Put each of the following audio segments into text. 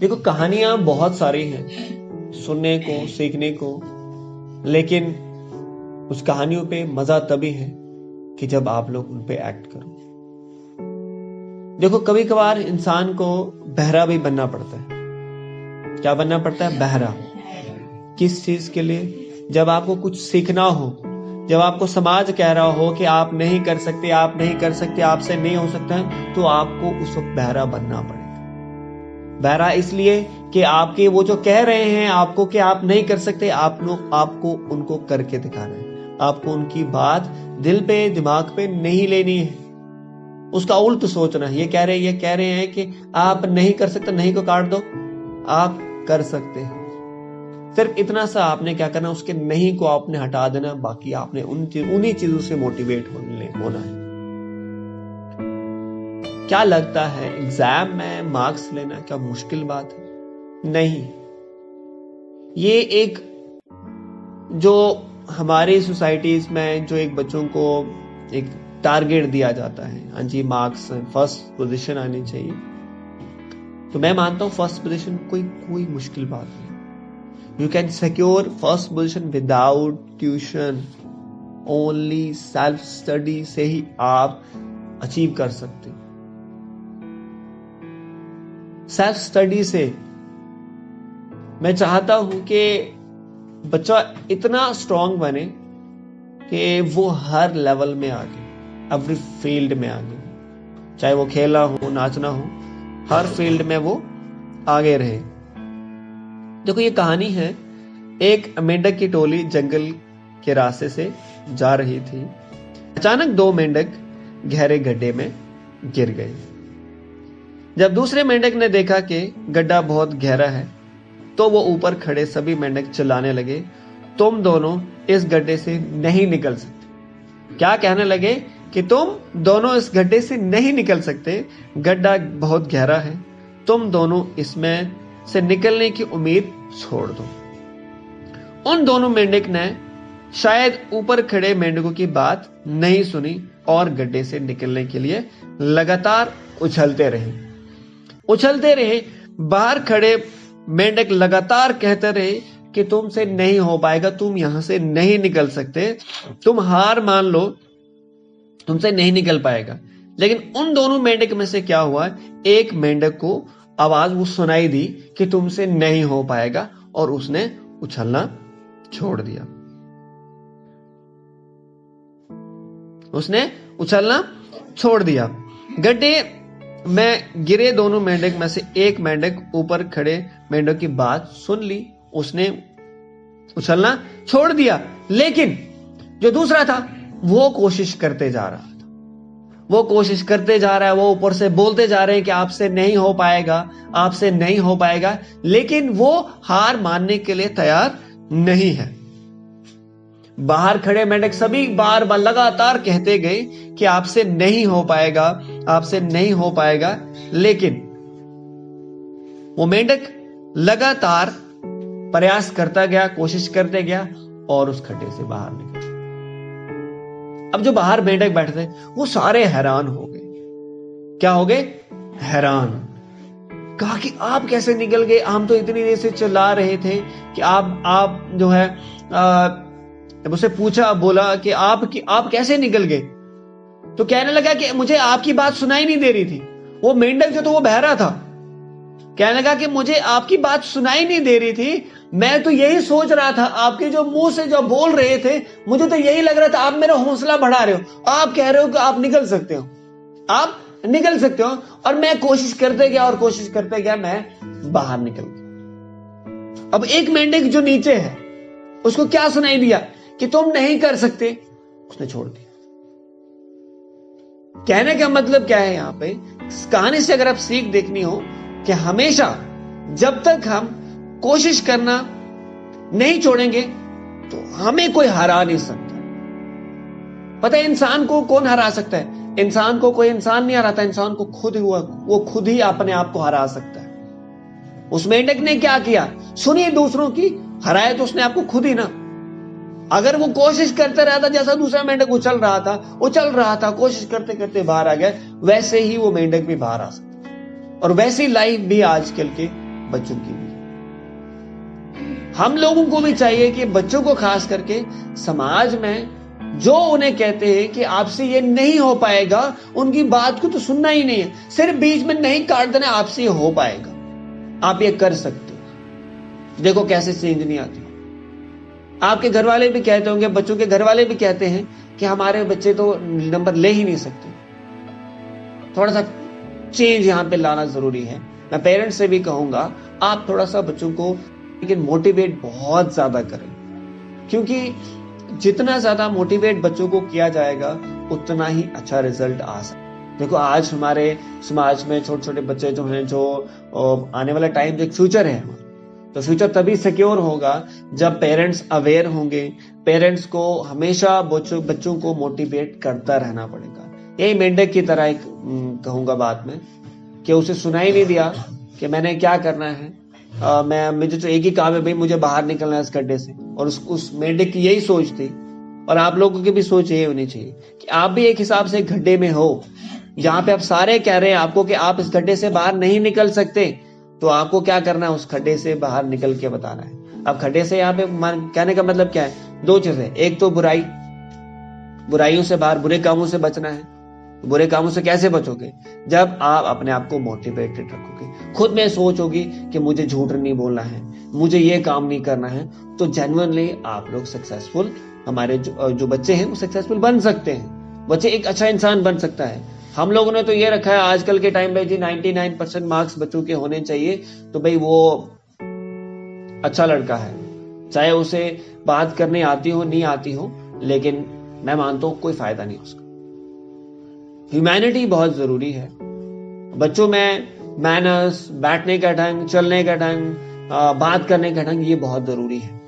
देखो, कहानियां बहुत सारी हैं सुनने को, सीखने को, लेकिन उस कहानियों पे मजा तभी है कि जब आप लोग उन पे एक्ट करो। देखो, कभी कभार इंसान को बहरा भी बनना पड़ता है। क्या बनना पड़ता है? बहरा। किस चीज के लिए? जब आपको कुछ सीखना हो, जब आपको समाज कह रहा हो कि आप नहीं कर सकते, आप नहीं कर सकते, आपसे नहीं हो सकता है, तो आपको उस वक्त बहरा बनना पड़ेगा। बहरा इसलिए कि आपके वो जो कह रहे हैं आपको कि आप नहीं कर सकते, आपको उनको करके दिखाना है। आपको उनकी बात दिल पे, दिमाग पे नहीं लेनी है, उसका उल्ट सोचना है। ये कह रहे हैं कि आप नहीं कर सकते, नहीं को काट दो, आप कर सकते हैं। सिर्फ इतना सा आपने क्या करना, उसके नहीं को आपने हटा देना, बाकी आपने उन्हीं चीजों से मोटिवेट होना है। क्या लगता है एग्जाम में मार्क्स लेना क्या मुश्किल बात है? नहीं। ये एक जो हमारी सोसाइटीज में जो एक बच्चों को एक टारगेट दिया जाता है, हाँ जी मार्क्स, फर्स्ट पोजीशन आनी चाहिए, तो मैं मानता हूं फर्स्ट पोजीशन कोई मुश्किल बात नहीं। You can secure first position without tuition, only self study से ही आप अचीव कर सकते हो। सेल्फ स्टडी से मैं चाहता हूं कि बच्चा इतना स्ट्रांग बने कि वो हर लेवल में आगे, एवरी फील्ड में आगे, चाहे वो खेलना हो, नाचना हो, हर फील्ड में वो आगे रहे। देखो, ये कहानी है, एक मेंढक की टोली जंगल के रास्ते से जा रही थी। अचानक दो मेंढक गहरे गड्ढे में गिर गए। जब दूसरे मेंढक ने देखा कि गड्ढा बहुत गहरा है, तो वो ऊपर खड़े सभी मेंढक चिल्लाने लगे, तुम दोनों इस गड्ढे से नहीं निकल सकते। क्या कहने लगे? कि तुम दोनों इस गड्ढे से नहीं निकल सकते, गड्ढा बहुत गहरा है, तुम दोनों इसमें से निकलने की उम्मीद छोड़ दो। उन दोनों मेंढक ने शायद ऊपर खड़े मेंढकों की बात नहीं सुनी और गड्ढे से निकलने के लिए लगातार उछलते रहे। बाहर खड़े मेंढक लगातार कहते रहे कि तुमसे नहीं हो पाएगा, तुम यहां से नहीं निकल सकते, तुम हार मान लो, तुमसे नहीं निकल पाएगा। लेकिन उन दोनों मेंढक में से क्या हुआ, एक मेंढक को आवाज वो सुनाई दी कि तुमसे नहीं हो पाएगा, और उसने उछलना छोड़ दिया। गड्ढे में गिरे दोनों मेंढक में से एक मेंढक ऊपर खड़े मेंढक की बात सुन ली, उसने उछलना छोड़ दिया। लेकिन जो दूसरा था वो कोशिश करते जा रहा है, वो ऊपर से बोलते जा रहे हैं कि आपसे नहीं हो पाएगा, लेकिन वो हार मानने के लिए तैयार नहीं है। बाहर खड़े मेंढक सभी बार लगातार कहते गए कि आपसे नहीं हो पाएगा, लेकिन वो मेंढक लगातार प्रयास करता गया, कोशिश करते गया और उस खड्डे से बाहर निकल। अब जो बाहर मेंढक बैठे थे वो सारे हैरान हो गए। क्या हो गए? हैरान। कहा कि आप कैसे निकल गए? हम तो इतनी देर से चिल्ला रहे थे कि आप जो है उससे पूछा, बोला कि आप कैसे निकल गए? तो कहने लगा कि मुझे आपकी बात सुनाई नहीं दे रही थी। वो मेंढक जो था वो बहरा था। कहने लगा कि मुझे आपकी बात सुनाई नहीं दे रही थी, मैं तो यही सोच रहा था, आपके जो मुंह से जो बोल रहे थे मुझे तो यही लग रहा था, आप मेरा हौसला बढ़ा रहे हो, आप कह रहे हो कि आप निकल सकते हो, और मैं कोशिश करते गया, मैं बाहर निकल गया। अब एक मेंढक जो नीचे है उसको क्या सुनाई दिया कि तुम नहीं कर सकते, उसने छोड़ दिया। कहने का मतलब क्या है यहां पे, इस कहानी से अगर आप सीख देखनी हो कि हमेशा जब तक हम कोशिश करना नहीं छोड़ेंगे तो हमें कोई हरा नहीं सकता। पता है इंसान को कौन हरा सकता है? इंसान को कोई इंसान नहीं हराता, इंसान को वो खुद ही अपने आप को हरा सकता है। उस मेंढक ने क्या किया? सुनिए दूसरों की, हराया तो उसने आपको खुद ही ना। अगर वो कोशिश करते रहता, जैसा दूसरा मेंढक उछल रहा था, कोशिश करते करते बाहर आ गया, वैसे ही वो मेंढक भी बाहर आ सकता है। और वैसी लाइफ भी आजकल के बच्चों की भी। हम लोगों को भी चाहिए कि बच्चों को खास करके समाज में जो उन्हें कहते हैं कि आपसे ये नहीं हो पाएगा, उनकी बात को तो सुनना ही नहीं है, सिर्फ बीच में नहीं काट देना, आपसे ये हो पाएगा, आप ये कर सकते हो। देखो कैसे चेंज नहीं आती। आपके घर वाले भी कहते होंगे, बच्चों के घर वाले भी कहते हैं कि हमारे बच्चे तो नंबर ले ही नहीं सकते। थोड़ा सा चेंज यहां पे लाना जरूरी है। मैं पेरेंट्स से भी कहूंगा, आप थोड़ा सा बच्चों को लेकिन मोटिवेट बहुत ज्यादा करें, क्योंकि जितना ज्यादा मोटिवेट बच्चों को किया जाएगा उतना ही अच्छा रिजल्ट आ सकता है। देखो आज हमारे समाज में छोटे छोटे बच्चे जो हैं, जो आने वाला टाइम एक फ्यूचर है, तो फ्यूचर तभी सिक्योर होगा जब पेरेंट्स अवेयर होंगे। पेरेंट्स को हमेशा बच्चों को मोटिवेट करता रहना पड़ेगा। यही मेंढक की तरह एक कहूंगा बात में, कि उसे सुनाई नहीं दिया कि मैंने क्या करना है, मुझे तो एक ही काम है भाई, मुझे बाहर निकलना है इस गड्ढे से। और उस मेंढक की यही सोच थी, और आप लोगों की भी सोच यही होनी चाहिए कि आप भी एक हिसाब से गड्ढे में हो, जहां पे आप सारे कह रहे हैं आपको कि आप इस गड्ढे से बाहर नहीं निकल सकते, तो आपको क्या करना है, उस खड्डे से बाहर निकल के बताना है। अब खड्डे से यहाँ पे कहने का मतलब क्या है, दो चीजें, एक तो बुराइयों से बाहर, बुरे कामों से बचना है। बुरे कामों से कैसे बचोगे, जब आप अपने आप को मोटिवेटेड रखोगे, खुद में सोच होगी कि मुझे झूठ नहीं बोलना है, मुझे ये काम नहीं करना है, तो जेन्युइनली आप लोग सक्सेसफुल, हमारे जो बच्चे हैं वो सक्सेसफुल बन सकते हैं। बच्चे एक अच्छा इंसान बन सकता है। हम लोगों ने तो ये रखा है आजकल के टाइम पे जी 99% मार्क्स बच्चों के होने चाहिए, तो भाई वो अच्छा लड़का है, चाहे उसे बात करने आती हो नहीं आती हो, लेकिन मैं मानता हूं कोई फायदा नहीं उसका। ह्यूमैनिटी बहुत जरूरी है। बच्चों में मैनर्स, बैठने का ढंग, चलने का ढंग, बात करने का ढंग, ये बहुत जरूरी है।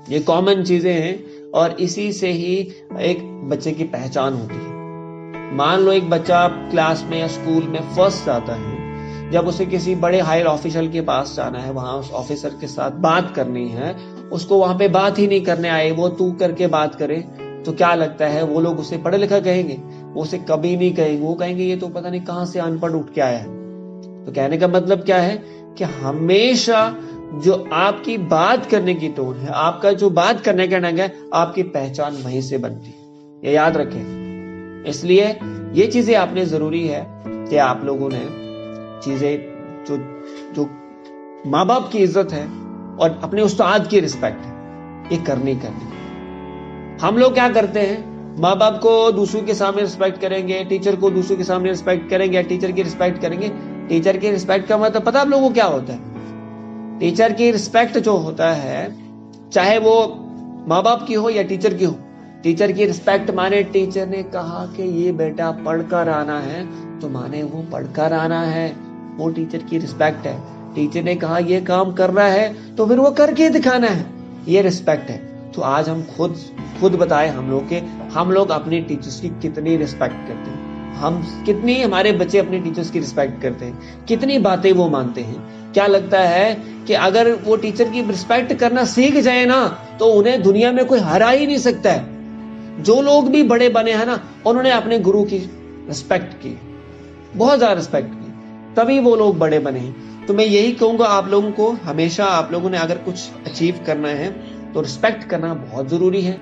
ये कॉमन चीजें हैं और इसी से ही एक बच्चे की पहचान होती है। मान लो एक बच्चा क्लास में या स्कूल में फर्स्ट आता है, जब उसे किसी बड़े हायर ऑफिशियल के पास जाना है, वहां उस ऑफिसर के साथ बात करनी है, उसको वहां पे बात ही नहीं करने आए, वो तू करके बात करे, तो क्या लगता है वो लोग उसे पढ़ा लिखा कहेंगे? वो उसे कभी नहीं कहेंगे, वो कहेंगे ये तो पता नहीं कहां से अनपढ़ उठ के आया है। तो कहने का मतलब क्या है कि हमेशा जो आपकी बात करने की टोन है, आपका जो बात करने का ढंग है, आपकी पहचान वहीं से बनती है, ये याद रखें। इसलिए ये चीजें आपने जरूरी है कि आप लोगों ने चीजें जो माँ बाप की इज्जत है और अपने उस्ताद की रिस्पेक्ट है, ये करनी। हम लोग क्या करते हैं, माँ बाप को दूसरों के सामने रिस्पेक्ट करेंगे, टीचर को दूसरों के सामने रिस्पेक्ट करेंगे, टीचर की रिस्पेक्ट करेंगे। टीचर की रिस्पेक्ट का मतलब पता आप लोगों को क्या होता है? टीचर की रिस्पेक्ट जो होता है, चाहे वो माँ बाप की हो या टीचर की हो, टीचर की रिस्पेक्ट माने टीचर ने कहा कि ये बेटा पढ़कर आना है, तो माने वो पढ़कर आना है, वो टीचर की रिस्पेक्ट है। टीचर ने कहा ये काम करना है, तो फिर वो करके दिखाना है, ये रिस्पेक्ट है। तो आज हम खुद बताए हम लोग अपने टीचर्स की कितनी रिस्पेक्ट करते हैं, हम कितनी, हमारे बच्चे अपने टीचर्स की रिस्पेक्ट करते हैं, कितनी बातें वो मानते हैं। क्या लगता है कि अगर वो टीचर की रिस्पेक्ट करना सीख जाए ना, तो उन्हें दुनिया में कोई हरा ही नहीं सकता है। जो लोग भी बड़े बने हैं ना, उन्होंने अपने गुरु की रिस्पेक्ट की, बहुत ज्यादा रिस्पेक्ट की, तभी वो लोग बड़े बने हैं। तो मैं यही कहूंगा आप लोगों को, हमेशा आप लोगों ने अगर कुछ अचीव करना है तो रिस्पेक्ट करना बहुत जरूरी है।